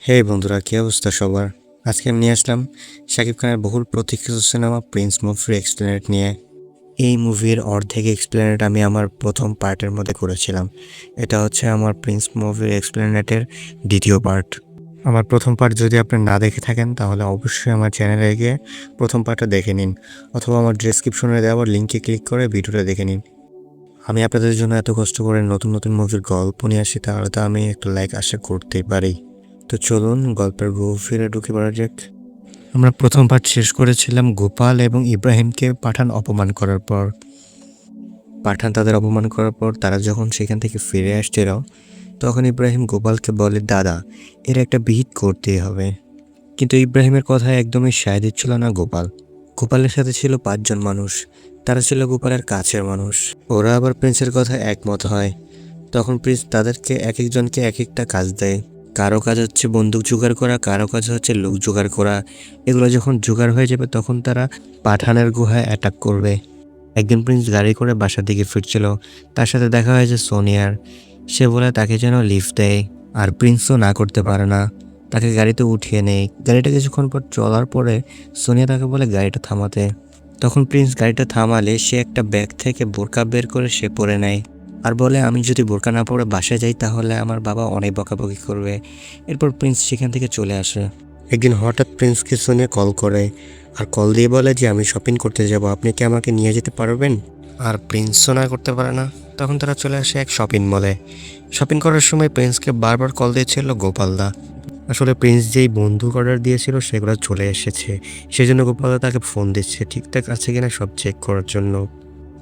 হে বন্ধুরা, কি অবস্থা সবার? আজকে আমি নিয়ে আসলাম শাকিব খানের বহুল প্রতীক্ষিত সিনেমা প্রিন্স মুভির এক্সপ্লেনেট নিয়ে। এই মুভির অর্ধেক এক্সপ্লেনেট আমি আমার প্রথম পার্টের মধ্যে করেছিলাম। এটা হচ্ছে আমার প্রিন্স মুভির এক্সপ্লেনেটের দ্বিতীয় পার্ট। আমার প্রথম পার্ট যদি আপনি না দেখে থাকেন তাহলে অবশ্যই আমার চ্যানেলে গিয়ে প্রথম পার্টটা দেখে নিন, অথবা আমার ডেসক্রিপশনে দেওয়া লিঙ্কে ক্লিক করে ভিডিওটা দেখে নিন। আমি আপনাদের জন্য এত কষ্ট করে নতুন নতুন মুভির গল্প নিয়ে আসি, তাহলে তো আমি একটু লাইক আশা করতেই পারি। তো চলুন গল্পের গভীরে ঢুকে পড়া যাক। আমরা প্রথম পার্ট শেষ করেছিলাম গোপাল এবং ইব্রাহিমকে পাঠান অপমান করার পর। পাঠান তাদের অপমান করার পর তারা যখন সেখান থেকে ফিরে আসছিল, তখন ইব্রাহিম গোপালকে বলে, দাদা, এর একটা বিহিত করতেই হবে। কিন্তু ইব্রাহিমের কথায় একদমই সায় দিচ্ছিল না গোপাল। গোপালের সাথে ছিল 5 জন মানুষ, তারা ছিল গোপালের কাছের মানুষ। ওরা আবার প্রিন্সের কথায় একমত হয়। তখন প্রিন্স তাদেরকে এক একজনকে এক একটা কাজ দেয়। কারো কাজ হচ্ছে বন্দুক জোগাড় করা, কারো কাজ হচ্ছে লোক জোগাড় করা। এগুলো যখন জোগাড় হয়ে যাবে তখন তারা পাঠানের গুহায় অ্যাটাক করবে। একদিন প্রিন্স গাড়ি করে বাসার দিকে ফিরছিল, তার সাথে দেখা হয়েছে সোনিয়ার। সে বলে তাকে যেন লিফট দেয়, আর প্রিন্সও না করতে পারে না, তাকে গাড়িতে উঠিয়ে নেয়। গাড়িটা কিছুক্ষণ পর চলার পরে সোনিয়া তাকে বলে গাড়িটা থামাতে। তখন প্রিন্স গাড়িটা থামালে সে একটা ব্যাগ থেকে বোরকা বের করে সে পরে নেয়, আর বলে, আমি যদি বোরকা না পরে বাসায় যাই তাহলে আমার বাবা অনেক বকাবকি করবে। এরপর প্রিন্স সেখান থেকে চলে আসে। একদিন হঠাৎ প্রিন্সকে সোনিয়া কল করে, আর কল দিয়ে বলে যে আমি শপিং করতে যাব, আপনি কি আমাকে নিয়ে যেতে পারবেন? আর প্রিন্সও না করতে পারে না। তখন তারা চলে আসে এক শপিং মলে। শপিং করার সময় প্রিন্সকে বারবার কল দিয়েছিল গোপালদা। আসলে প্রিন্স যেই বন্দুক অর্ডার দিয়েছিল সেগুলো চলে এসেছে, সেই জন্য গোপালদা তাকে ফোন দিচ্ছে ঠিকঠাক আছে কিনা সব চেক করার জন্য।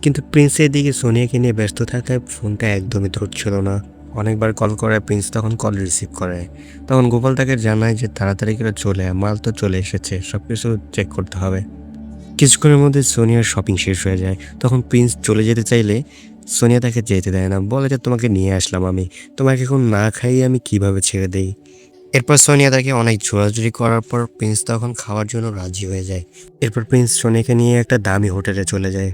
কিন্তু প্রিন্সের দিকে সোনিয়াকে নিয়ে ব্যস্ত থাকায় ফোনটা একদমই ধরছিল না। অনেকবার কল করে প্রিন্স তখন কল রিসিভ করে। তখন গোপাল তাকে জানায় যে তাড়াতাড়ি করে চলে আয়, মাল তো চলে এসেছে, সব কিছু চেক করতে হবে। কিছুক্ষণের মধ্যে সোনিয়ার শপিং শেষ হয়ে যায়। তখন প্রিন্স চলে যেতে চাইলে সোনিয়া তাকে যেতে দেয় না, বলে যে তোমাকে নিয়ে আসলাম আমি, তোমাকে এখন না খাইয়ে আমি কিভাবে ছেড়ে দেই। এরপর সোনিয়া তাকে অনেক জোরাজুরি করার পর প্রিন্স তখন খাওয়ার জন্য রাজি হয়ে যায়। এরপর প্রিন্স সোনিয়াকে নিয়ে একটা দামি হোটেলে চলে যায়।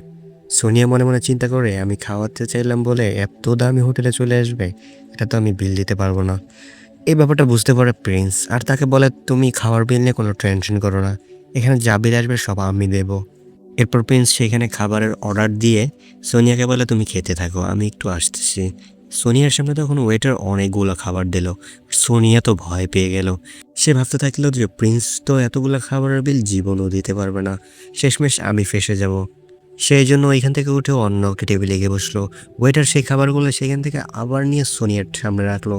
সোনিয়া মনে মনে চিন্তা করে, আমি খাওয়াতে চাইলাম বলে এত দামি হোটেলে চলে আসবে, এটা তো আমি বিল দিতে পারবো না। এই ব্যাপারটা বুঝতে পারে প্রিন্স, আর তাকে বলে, তুমি খাওয়ার বিল নিয়ে কোনো টেনশন করো না, এখানে যা বিল আসবে সব আমি দেবো। এরপর প্রিন্স সেখানে খাবারের অর্ডার দিয়ে সোনিয়াকে বলে, তুমি খেতে থাকো, আমি একটু আসতেছি। সোনিয়ার সামনে তখন ওয়েটার অনেকগুলো খাবার দিল। সোনিয়া তো ভয় পেয়ে গেল। সে ভাবতে থাকলো যে প্রিন্স তো এতগুলো খাবারের বিল জীবনও দিতে পারবে না, শেষমেশ আমি ফেসে যাব। সেই জন্য ওইখান থেকে উঠে অন্য একটা টেবিলে গিয়ে বসলো। ওয়েটার সেই খাবারগুলো সেখান থেকে আবার নিয়ে সোনিয়ার সামনে রাখলো।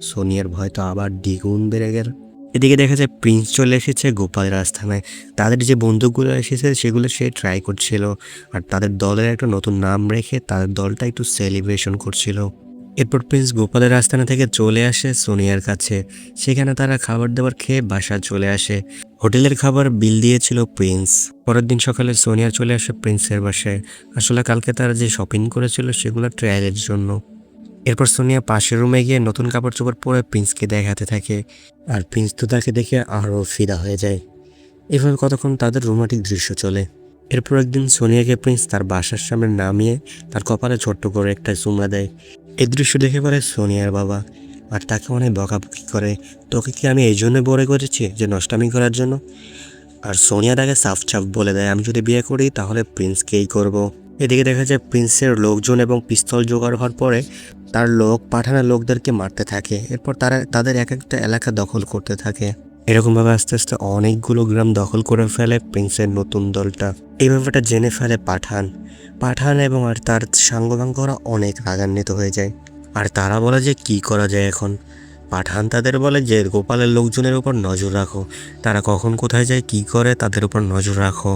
সোনিয়ার ভয় তো আবার দ্বিগুণ বেড়ে গেল। এদিকে দেখা যায় প্রিন্স চলে এসেছে গোপালের আস্থানায়। তাদের যে বন্দুকগুলো এসেছে সেগুলো সে ট্রাই করছিল, আর তাদের দলের একটা নতুন নাম রেখে তাদের দলটা একটু সেলিব্রেশন করছিল। এরপর প্রিন্স গোপালের আস্তানা থেকে চলে আসে সোনিয়ার কাছে। সেখানে তারা খাবার দাবার খেয়ে বাসা চলে আসে। হোটেলের খাবার বিল দিয়েছিল প্রিন্স। পরের দিন সকালে সোনিয়া চলে আসে প্রিন্সের বাসায়। আসলে কালকে তারা যে শপিং করেছিল সেগুলো ট্রায়ালের জন্য। এরপর সোনিয়া পাশের রুমে গিয়ে নতুন কাপড় চোপড় পরে প্রিন্সকে দেখাতে থাকে, আর প্রিন্স তো তাকে দেখে আরও ফিদা হয়ে যায়। এভাবে কতক্ষণ তাদের রোমান্টিক দৃশ্য চলে। এরপর একদিন সোনিয়াকে প্রিন্স তার বাসার সামনে নামিয়ে তার কপালে ছোট্ট করে একটা চুমা দেয়। এই দৃশ্য দেখে পরে সোনিয়ার বাবা, আর তাকে অনেক বকাবকি করে, তোকে কি আমি এই জন্য বড় করেছি যে নষ্টামি করার জন্য? আর সোনিয়া তাকে সাফ সাফ বলে দেয়, আমি যদি বিয়ে করি তাহলে প্রিন্সকেই করব। এদিকে দেখা যায় প্রিন্সের লোকজন এবং পিস্তল জোগাড় হওয়ার পরে তার লোক পাঠানোর লোকদেরকে মারতে থাকে। এরপর তারা তাদের এক একটা এলাকা দখল করতে থাকে। এরকমভাবে আস্তে আস্তে অনেকগুলো গ্রাম দখল করে ফেলে প্রিন্সের নতুন দলটা। এই ব্যাপারটা জেনে ফেলে পাঠান। পাঠান এবং আর তার সাঙ্গপাঙ্গরা অনেক রাগান্বিত হয়ে যায়, আর তারা বলে যে কি করা যায় এখন। পাঠান তাদের বলে যে গোপালের লোকজনের উপর নজর রাখো, তারা কখন কোথায় যায় কি করে তাদের উপর নজর রাখো।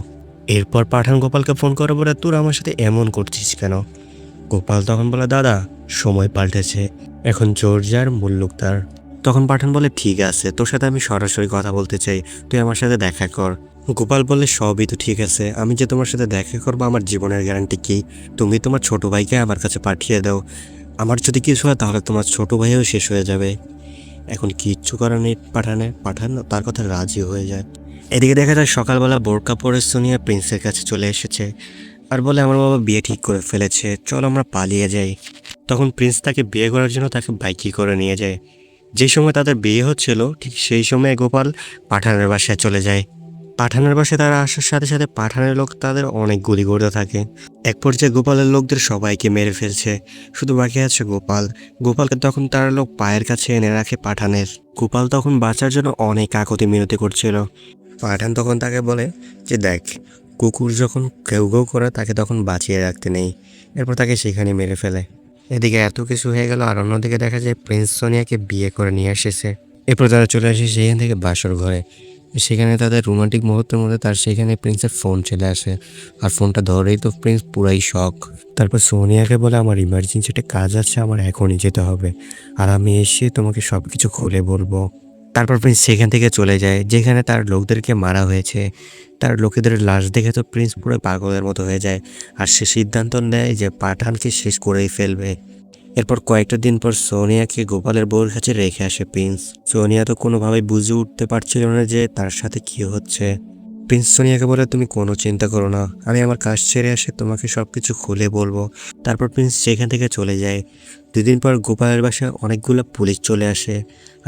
এরপর পাঠান গোপালকে ফোন করে বলে, তোর আমার সাথে এমন করছিস কেন? গোপাল তখন বলে, দাদা, সময় পাল্টেছে, এখন চোর যার মুল্লুক তার। তখন পাঠান বলে, ঠিক আছে, তোর সাথে আমি সরাসরি কথা বলতে চাই, তুই আমার সাথে দেখা কর। গোপাল বলে, সবই তো ঠিক আছে, আমি যে তোমার সাথে দেখা করবো আমার জীবনের গ্যারান্টি কি? তুমি তোমার ছোট ভাইকে আমার কাছে পাঠিয়ে দাও, আমার যদি কিছু হয় তাহলে তোমার ছোট ভাইও শেষ হয়ে যাবে। এখন কিচ্ছু করার নেই পাঠান তার কথা রাজি হয়ে যায়। এদিকে দেখা যায় সকালবেলা বোরকা পরে সোনিয়া প্রিন্সের কাছে চলে এসেছে, আর বলে, আমার বাবা বিয়ে ঠিক করে ফেলেছে, চল আমরা পালিয়ে যাই। তখন প্রিন্স তাকে বিয়ে করার জন্য তাকে বাইকে করে নিয়ে যায়। যে সময় তাদের বিয়ে হচ্ছিল ঠিক সেই সময় গোপাল পাঠানের বাসায় চলে যায়। পাঠানের বাসায় তারা আসার সাথে সাথে পাঠানের লোক তাদের অনেক গুলি করতে থাকে। এক পর্যায়ে গোপালের লোকদের সবাইকে মেরে ফেলছে, শুধু বাকি আছে গোপাল। গোপালকে তখন তার লোক পায়ের কাছে এনে রাখে পাঠানের। গোপাল তখন বাঁচার জন্য অনেক কাকুতি মিনতি করছিল। পাঠান তখন তাকে বলে যে দেখ, কুকুর যখন কেউ কেউ করে তাকে তখন বাঁচিয়ে রাখতে নেই। এরপর তাকে সেখানে মেরে ফেলে। এদিকে এত কিছু হয়ে গেল, আর অন্যদিকে দেখা যায় প্রিন্স সোনিয়াকে বিয়ে করে নিয়ে এসেছে। এরপর তারা চলে আসে সেখান থেকে বাসর ঘরে। সেখানে তাদের রোমান্টিক মুহূর্তের মধ্যে তার সেখানে প্রিন্সের ফোন চলে আসে, আর ফোনটা ধরেই তো প্রিন্স পুরাই শক। তারপর সোনিয়াকে বলে আমার ইমার্জেন্সি একটা কাজ আছে, আমার এখনই যেতে হবে, আর আমি এসে তোমাকে সব কিছু খুলে বলবো। তারপর প্রিন্স সেখান থেকে চলে যায় যেখানে তার লোকদেরকে মারা হয়েছে। তার লোকেদের লাশ দেখে তো প্রিন্স পুরো পাগলের মতো হয়ে যায়, আর সে সিদ্ধান্ত নেয় যে পাঠানকে শেষ করেই ফেলবে। এরপর কয়েকটা দিন পর সোনিয়াকে গোপালের বউর কাছে রেখে আসে প্রিন্স। সোনিয়া তো কোনোভাবেই বুঝে উঠতে পারছিল না যে তার সাথে কি হচ্ছে। প্রিন্স সোনিয়াকে বলে তুমি কোনো চিন্তা করো না, আমি আমার কাজ ছেড়ে এসে তোমাকে সব কিছু খুলে বলবো। তারপর প্রিন্স সেখান থেকে চলে যায়। দুদিন পর গোপালের বাসায় অনেকগুলো পুলিশ চলে আসে,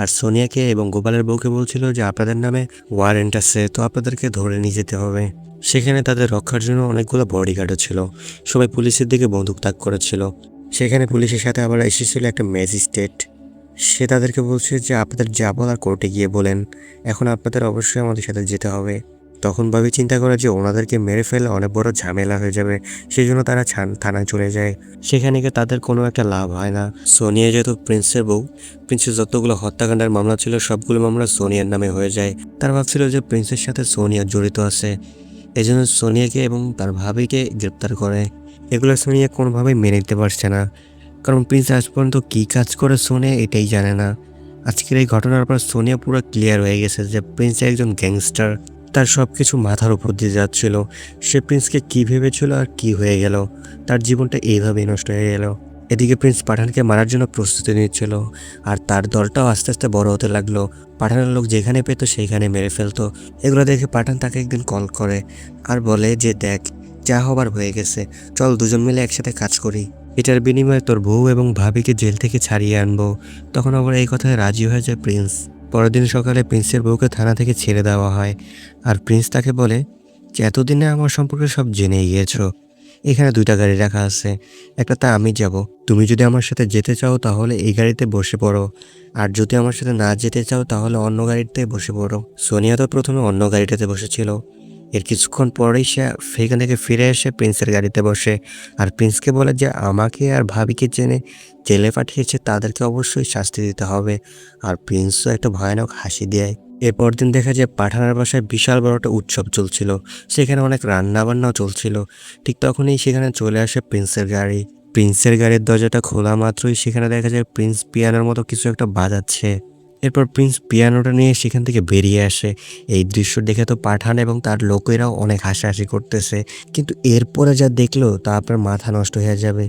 আর সোনিয়াকে এবং গোপালের বউকে বলছিল যে আপনাদের নামে ওয়ারেন্ট আছে, তো আপনাদেরকে ধরে নিয়ে যেতে হবে। সেখানে তাদের রক্ষার জন্য অনেকগুলো বডিগার্ডও ছিল, সবাই পুলিশের দিকে বন্দুক তাক করেছিল। সেখানে পুলিশের সাথে আবার এসেছিল একটা ম্যাজিস্ট্রেট। সে তাদেরকে বলছে যে আপনাদের যা বলার কোর্টে গিয়ে বলেন, এখন আপনাদের অবশ্যই আমাদের সাথে যেতে হবে। তখন ভাবে চিন্তা করে যে ওনাদেরকে মেরে ফেলে অনেক বড় ঝামেলা হয়ে যাবে, সেই জন্য তারা থানায় চলে যায়। সেখানে গিয়ে তাদের কোনো একটা লাভ হয় না। সোনিয়া যেহেতু প্রিন্সের বউ, প্রিন্সের যতগুলো হত্যাকাণ্ডের মামলা ছিল সবগুলো মামলা সোনিয়ার নামে হয়ে যায়। তারা ভাবছিল যে প্রিন্সের সাথে সোনিয়া জড়িত আছে, এই জন্য সোনিয়াকে এবং তার ভাবিকে গ্রেপ্তার করে। এগুলো সোনিয়া কোনোভাবেই মেনে নিতে পারছে না, কারণ প্রিন্স আজ পর্যন্ত কী কাজ করে সোনিয়া এটাই জানে না। আজকের এই ঘটনার পর সোনিয়া পুরো ক্লিয়ার হয়ে গেছে যে প্রিন্স একজন গ্যাংস্টার। তার সব কিছু মাথার উপর দিয়ে যাচ্ছিল। সে প্রিন্সকে কী ভেবেছিল আর কি হয়ে গেল, তার জীবনটা এইভাবেই নষ্ট হয়ে গেল। এদিকে প্রিন্স পাঠানকে মারার জন্য প্রস্তুতি নিচ্ছিল, আর তার দলটাও আস্তে আস্তে বড় হতে লাগলো। পাঠানের লোক যেখানে পেতো সেইখানে মেরে ফেলতো। এগুলো দেখে পাঠান তাকে একদিন কল করে আর বলে যে দেখ, যা হবার হয়ে গেছে, চল দুজন মিলে একসাথে কাজ করি, এটার বিনিময়ে তোর বউ এবং ভাবিকে জেল থেকে ছাড়িয়ে আনবো। তখন আবার এই কথায় রাজি হয়ে যায় প্রিন্স। পরের দিন সকালে প্রিন্সের বউকে থানা থেকে ছেড়ে দেওয়া হয়, আর প্রিন্স তাকে বলে যে এতদিনে আমার সম্পর্কে সব জেনে গিয়েছো। এখানে দুইটা গাড়ি রাখা আছে, একটাতে আমি যাব, তুমি যদি আমার সাথে যেতে চাও তাহলে এই গাড়িতে বসে পড়ো, আর যদি আমার সাথে না যেতে চাও তাহলে অন্য গাড়িতে বসে পড়ো। সোনিয়া তো প্রথমে অন্য গাড়িটাতে বসেছিল। এর কিছুক্ষণ পরেই সে সেখান থেকে ফিরে এসে প্রিন্সের গাড়িতে বসে, আর প্রিন্সকে বলে যে আমাকে আর ভাবিকে জেনে জেলে পাঠিয়েছে, তাদেরকে অবশ্যই শাস্তি দিতে হবে। আর প্রিন্সও একটা ভয়ানক হাসি দেয়। এরপর দিন দেখা যায় পাঠানের বাসায় বিশাল বড় একটা উৎসব চলছিল, সেখানে অনেক রান্না বান্নাও চলছিল। ঠিক তখনই সেখানে চলে আসে প্রিন্সের গাড়ি। প্রিন্সের গাড়ির দরজাটা খোলা মাত্রই সেখানে দেখা যায় প্রিন্স পিয়ানোর মতো কিছু একটা বাজাচ্ছে। এরপর প্রিন্স পিয়ানোটা নিয়ে সেখান থেকে বেরিয়ে আসে। এই দৃশ্য দেখে তো পাঠান এবং তার লোকেরাও অনেক হাসাহাসি করতেছে, কিন্তু এরপরে যা দেখলো তা আপনার মাথা নষ্ট হয়ে যাবে।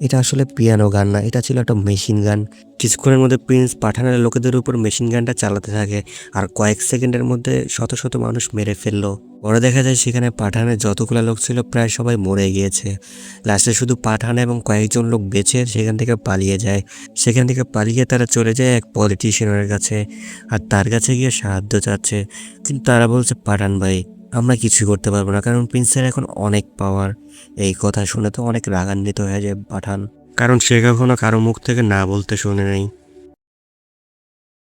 এটা আসলে পিয়ানো গান না, এটা ছিল একটা মেশিন গান। কিছুক্ষণের মধ্যে প্রিন্স পাঠানের লোকেদের উপর মেশিন গানটা চালাতে থাকে, আর কয়েক সেকেন্ডের মধ্যে শত শত মানুষ মেরে ফেললো। পরে দেখা যায় সেখানে পাঠানের যতগুলো লোক ছিল প্রায় সবাই মরে গিয়েছে। লাস্টে শুধু পাঠান এবং কয়েকজন লোক বেঁচে সেখান থেকে পালিয়ে যায়। সেখান থেকে পালিয়ে তারা চলে যায় এক পলিটিশিয়ানের কাছে, আর তার কাছে গিয়ে সাহায্য চাচ্ছে। কিন্তু তারা বলছে পাঠান ভাই, আমরা কিছুই করতে পারবো না, কারণ প্রিন্সের এখন অনেক পাওয়ার। এই কথা শুনে তো অনেক রাগান্বিত হয়ে যায় পাঠান, কারণ সে কখনো কারো মুখ থেকে না বলতে শুনে নেই।